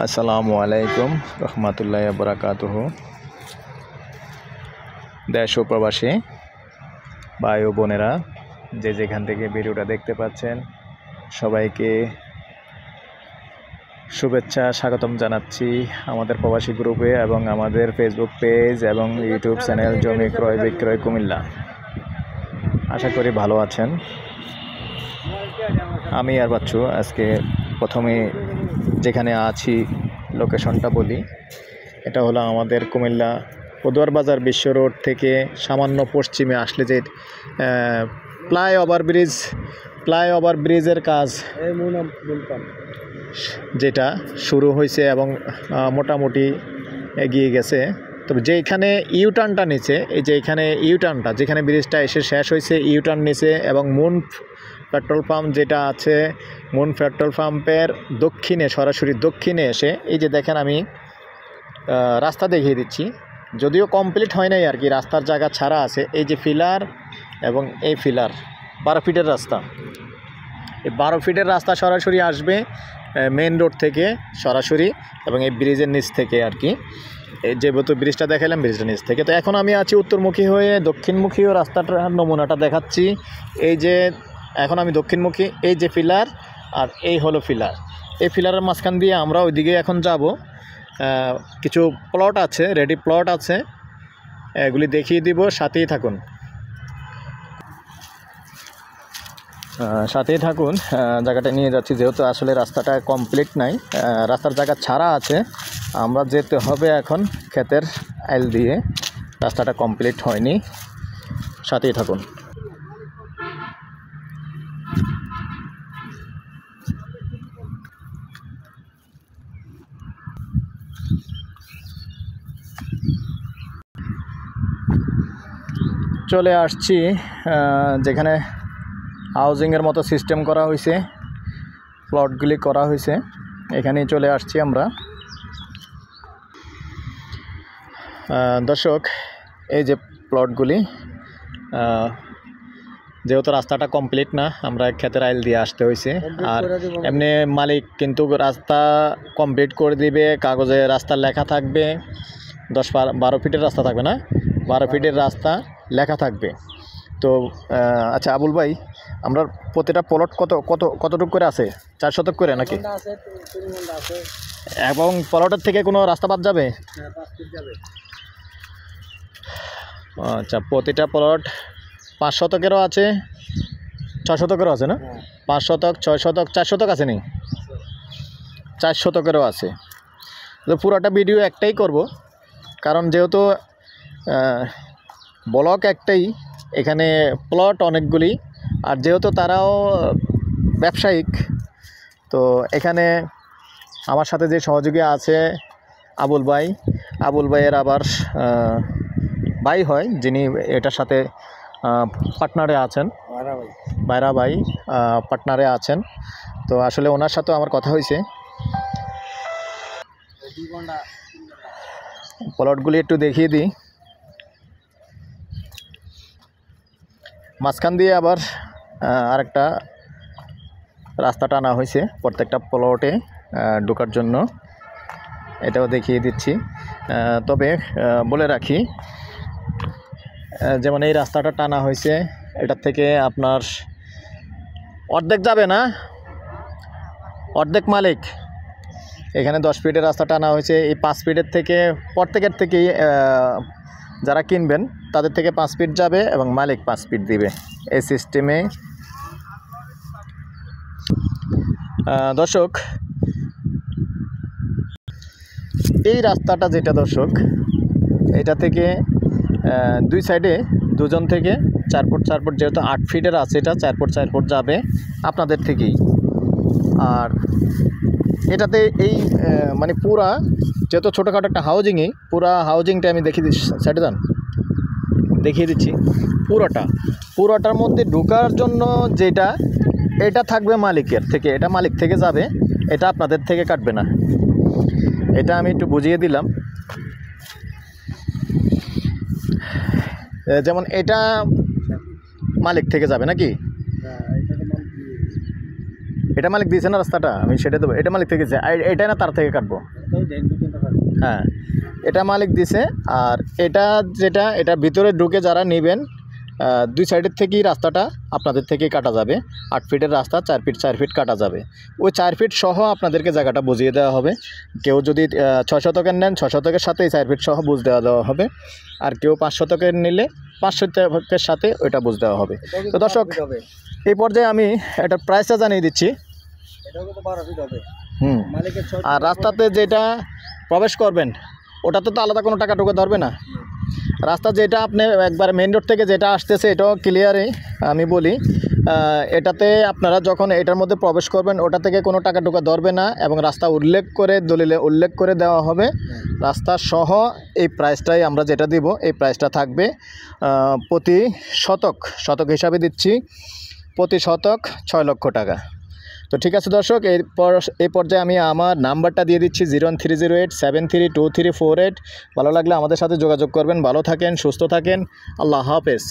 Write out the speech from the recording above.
আসসালামু আলাইকুম রহমতুল্লাহি ওয়া বারাকাতুহু। দেশ ও প্রবাসী ভাই ও বোনেরা যে যেখান থেকে ভিডিওটা দেখতে পাচ্ছেন সবাইকে শুভেচ্ছা স্বাগতম জানাচ্ছি আমাদের প্রবাসী গ্রুপে এবং আমাদের ফেসবুক পেজ এবং ইউটিউব চ্যানেল জমি ক্রয় বিক্রয় কুমিল্লা। আশা করি ভালো আছেন। আমি আর বাচ্চু আজকে প্রথমে যেখানে আছি লোকেশনটা বলি। এটা হলো আমাদের কুমিল্লা পদুয়ার বাজার বিশ্ব রোড থেকে সামান্য পশ্চিমে আসলে যে ফ্লাইওভার ব্রিজের কাজ যেটা শুরু হয়েছে এবং মোটামুটি এগিয়ে গেছে। তবে যেখানে ইউটার্নটা নিচে, এই যে এখানে ইউটার্নটা যেখানে ব্রিজটা এসে শেষ হয়েছে, ইউটার্ন নিচে এবং মুন পেট্রোল পাম্প যেটা আছে, মুন পেট্রোল পাম্পের দক্ষিণে সরাসরি দক্ষিণে এসে এই যে দেখেন আমি রাস্তা দেখিয়ে দিচ্ছি, যদিও কমপ্লিট হয় নাই আর কি, রাস্তার জায়গা ছাড়া আছে। এই যে ফিলার এবং এই ফিলার 12 ফিটের রাস্তা, এই 12 ফিটের রাস্তা সরাসরি আসবে মেন রোড থেকে সরাসরি এবং এই ব্রিজের নিচ থেকে আর কি, যেহেতু ব্রিজটা দেখালাম ব্রিজের নিচ থেকে। তো এখন আমি আছি উত্তরমুখী হয়ে দক্ষিণমুখীও রাস্তাটার নমুনাটা দেখাচ্ছি। এই যে এখন আমি দক্ষিণমুখী, এই যে ফিলার আর এই হলো ফিলার, এই ফিলারের মাঝখান দিয়ে আমরা ওইদিকে এখন যাব। কিছু প্লট আছে, রেডি প্লট আছে, এগুলি দেখিয়ে দিব, সাথেই থাকুন জায়গাটা নিয়ে যাচ্ছি। যেহেতু আসলে রাস্তাটা কমপ্লিট নাই, রাস্তার জায়গা ছাড়া আছে, আমরা যেতে হবে এখন ক্ষেতের আইল দিয়ে, রাস্তাটা কমপ্লিট হয়নি, সাথেই থাকুন। চলে আসছি যেখানে হাউজিংয়ের মতো সিস্টেম করা হয়েছে, প্লটগুলি করা হয়েছে, এখানেই চলে আসছি আমরা। দর্শক, এই যে প্লটগুলি, যেহেতু রাস্তাটা কমপ্লিট না, আমরা ক্ষেতের আইল দিয়ে আসতে হয়েছে। আর এমনি মালিক কিন্তু রাস্তা কমপ্লিট করে দিবে, কাগজে রাস্তা লেখা থাকবে, 10-12 ফিটের রাস্তা থাকবে না, 12 ফিটের রাস্তা লেখা থাকবে। তো আচ্ছা আবুল ভাই, আমরা প্রতিটা প্লট কতটুকু করে আছে? 4 শতক করে নাকি? এবং প্লটের থেকে কোনো রাস্তা বাদ যাবে? আচ্ছা, প্রতিটা প্লট 5 শতকেরও আছে, 6 শতকেরও আছে না? 5 শতক, 6 শতক, 4 শতক আছে নি? 4 শতকেরও আছে। তো পুরোটা ভিডিও একটাই করব, কারণ যেহেতু ব্লক একটাই, এখানে প্লট অনেকগুলি, আর যেহেতু তারাও ব্যবসায়িক, তো এখানে আমার সাথে যে সহযোগী আছে আবুল ভাইয়ের আবার ভাই হয়, যিনি এটার সাথে পার্টনারে আছেন, বাইরা ভাই পার্টনারে আছেন। তো আসলে ওনার সাথেও আমার কথা হয়েছে। প্লটগুলি একটু দেখিয়ে দিই। মাঝখান দিয়ে আবার আরেকটা রাস্তা টানা হয়েছে প্রত্যেকটা প্লটে ঢোকার জন্য, এটাও দেখিয়ে দিচ্ছি। তবে বলে রাখি, যেমন এই রাস্তাটা টানা হয়েছে, এটার থেকে আপনার অর্ধেক যাবে না, অর্ধেক মালিক। এখানে 10 ফিটের রাস্তা টানা হয়েছে, এই 5 ফিটের থেকে প্রত্যেকের থেকেই যারা কিনবেন তাদের থেকে 5 ফিট যাবে এবং মালিক 5 ফিট দিবে, এই সিস্টেমে। দর্শক, এই রাস্তাটা যেটা দর্শক, এটা থেকে 2 সাইডে 2 জন থেকে 4 ফুট 4 ফুট, যেহেতু 8 ফিটের আছে, এটা 4 ফুট 4 ফুট যাবে আপনাদের থেকেই। আর এটাতে এই মানে পুরা, যেহেতু ছোটোখাটো একটা হাউজিংই, পুরা হাউজিংটা আমি দেখিয়ে দিচ্ছি, সাইডে যান, দেখিয়ে দিচ্ছি। পুরোটার মধ্যে ঢোকার জন্য যেটা, এটা থাকবে মালিকের থেকে, এটা মালিক থেকে যাবে, এটা আপনাদের থেকে কাটবে না। এটা আমি একটু বুঝিয়ে দিলাম। যেমন এটা মালিক থেকে যাবে নাকি, এটা মালিক দিয়েছে না রাস্তাটা, আমি সেটা দেবো। এটা মালিক থেকে এটা না তার থেকে কাটবো? হ্যাঁ, এটা মালিক দিছে। আর এটা যেটা, এটা ভিতরে ঢুকে যারা নেবেন, 2 সাইডের থেকেই রাস্তাটা আপনাদের থেকেই কাটা যাবে। 8 ফিটের রাস্তা 4 ফিট 4 ফিট কাটা যাবে। ওই 4 ফিট সহ আপনাদেরকে জায়গাটা বুঝিয়ে দেওয়া হবে। কেউ যদি 6 শতকের নেন, 6 শতকের সাথে এই 4 ফিট সহ বুঝ দেওয়া হবে। আর কেউ 5 শতকের নিলে 5 শতকের সাথে ওইটা বুঝ দেওয়া হবে। তো দর্শক, এই পর্যায়ে আমি এটার প্রাইসটা জানিয়ে দিচ্ছি। আর রাস্তাতে যেটা প্রবেশ করবেন ওটাতে তো আলাদা কোনো টাকা টুকা ধরবে না। রাস্তা যেটা আপনি একবার মেন রোড থেকে যেটা আসতেছে এটাও ক্লিয়ারই আমি বলি, এটাতে আপনারা যখন এটার মধ্যে প্রবেশ করবেন ওটা থেকে কোনো টাকা টুকা ধরবে না, এবং রাস্তা উল্লেখ করে দলিলে উল্লেখ করে দেওয়া হবে। রাস্তা সহ এই প্রাইসটাই আমরা যেটা দিব, এই প্রাইসটা থাকবে প্রতি শতক হিসাবে দিচ্ছি, প্রতি শতক 6 লক্ষ টাকা। তো ঠিক আছে দর্শক, এই পর্যায়ে আমি আমার নাম্বারটা দিয়ে দিচ্ছি 01308732348। ভালো লাগলে আমাদের সাথে যোগাযোগ করবেন। ভালো থাকেন, সুস্থ থাকেন, আল্লাহ হাফেজ।